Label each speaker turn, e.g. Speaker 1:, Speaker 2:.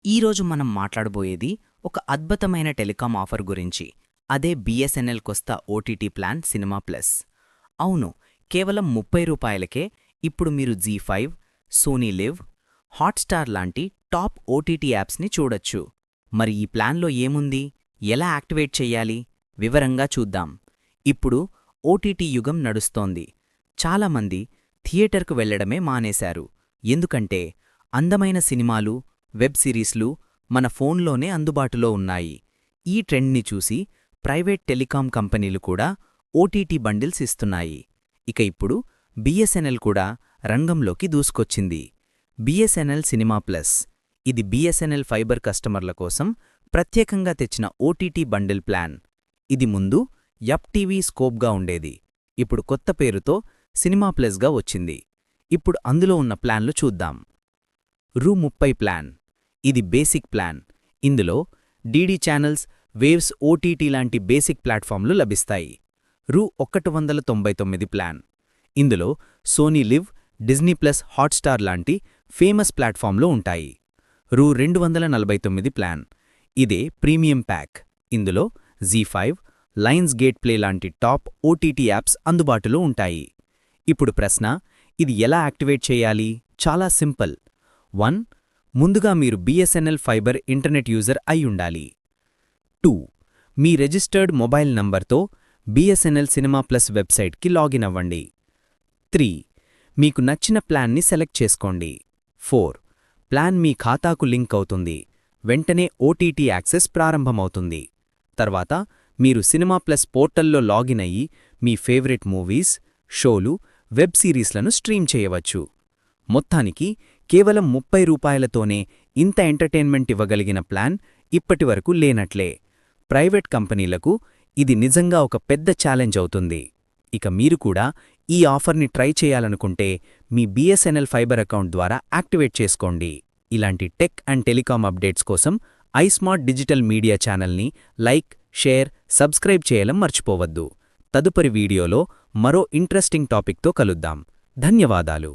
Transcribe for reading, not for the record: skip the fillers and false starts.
Speaker 1: ఈరోజు మనం మాట్లాడబోయేది ఒక అద్భుతమైన టెలికాం ఆఫర్ గురించి. అదే బిఎస్ఎన్ఎల్ కొస్తా ఓటీటీ ప్లాన్ సినిమా ప్లస్. అవును, కేవలం 30 రూపాయలకే ఇప్పుడు మీరు జీ5, సోనీ లివ్, హాట్స్టార్ లాంటి టాప్ ఓటీటీ యాప్స్ని చూడొచ్చు. మరి ఈ ప్లాన్లో ఏముంది, ఎలా యాక్టివేట్ చెయ్యాలి, వివరంగా చూద్దాం. ఇప్పుడు ఓటీటీ యుగం నడుస్తోంది. చాలామంది థియేటర్కు వెళ్లడమే మానేశారు. ఎందుకంటే అందమైన సినిమాలు, వెబ్ సిరీస్లు మన ఫోన్లోనే అందుబాటులో ఉన్నాయి. ఈ ట్రెండ్ని చూసి ప్రైవేట్ టెలికాం కంపెనీలు కూడా ఓటీటీ బండిల్స్ ఇస్తున్నాయి. ఇక ఇప్పుడు బిఎస్ఎన్ఎల్ కూడా రంగంలోకి దూసుకొచ్చింది. BSNL cinema plus. ఇది బిఎస్ఎన్ఎల్ ఫైబర్ కస్టమర్ల కోసం ప్రత్యేకంగా తెచ్చిన ఓటీటీ బండిల్ ప్లాన్. ఇది ముందు యప్ టీవీ స్కోప్గా ఉండేది. ఇప్పుడు కొత్త పేరుతో సినిమా ప్లస్గా వచ్చింది. ఇప్పుడు అందులో ఉన్న ప్లాన్లు చూద్దాం. రూ. 30 ప్లాన్. ఇది బేసిక్ ప్లాన్. ఇందులో డీడీ ఛానల్స్, వేవ్స్, ఓటీటీ లాంటి బేసిక్ ప్లాట్ఫామ్లు లభిస్తాయి. రూ. 199 ప్లాన్. ఇందులో Sony LIV, Disney plus, Hotstar లాంటి ఫేమస్ ప్లాట్ఫామ్లు ఉంటాయి. రూ. 249 ప్లాన్. ఇదే ప్రీమియం ప్యాక్. ఇందులో జీ5, లయన్స్ గేట్ ప్లే లాంటి టాప్ ఓటీటీ యాప్స్ అందుబాటులో ఉంటాయి. ఇప్పుడు ప్రశ్న, ఇది ఎలా యాక్టివేట్ చేయాలి? చాలా సింపుల్. 1. ముందుగా మీరు బిఎస్ఎన్ఎల్ ఫైబర్ ఇంటర్నెట్ యూజర్ అయ్యుండాలి. 2. మీ రిజిస్టర్డ్ మొబైల్ నంబర్తో బిఎస్ఎన్ఎల్ సినిమా ప్లస్ వెబ్సైట్కి లాగిన్ అవ్వండి. 3. మీకు నచ్చిన ప్లాన్ని సెలెక్ట్ చేసుకోండి. 4. ప్లాన్ మీ ఖాతాకు లింక్ అవుతుంది. వెంటనే ఓటీటీ యాక్సెస్ ప్రారంభమవుతుంది. తర్వాత మీరు సినిమా ప్లస్ పోర్టల్లో లాగిన్ అయ్యి మీ ఫేవరెట్ మూవీస్, షోలు, వెబ్ సిరీస్లను స్ట్రీమ్ చేయవచ్చు. మొత్తానికి కేవలం 30 రూపాయలతోనే ఇంత ఎంటర్టైన్మెంట్ ఇవ్వగలిగిన ప్లాన్ ఇప్పటివరకు లేనట్లే. ప్రైవేట్ కంపెనీలకు ఇది నిజంగా ఒక పెద్ద ఛాలెంజ్ అవుతుంది. ఇక మీరు కూడా ఈ ఆఫర్ని ట్రై చేయాలనుకుంటే మీ బిఎస్ఎన్ఎల్ ఫైబర్ అకౌంట్ ద్వారా యాక్టివేట్ చేసుకోండి. ఇలాంటి టెక్ అండ్ టెలికాం అప్డేట్స్ కోసం ఐస్మార్ట్ డిజిటల్ మీడియా ఛానల్ని లైక్, షేర్, సబ్స్క్రైబ్ చేయడం మర్చిపోవద్దు. తదుపరి వీడియోలో మరో ఇంట్రెస్టింగ్ టాపిక్తో కలుద్దాం. ధన్యవాదాలు.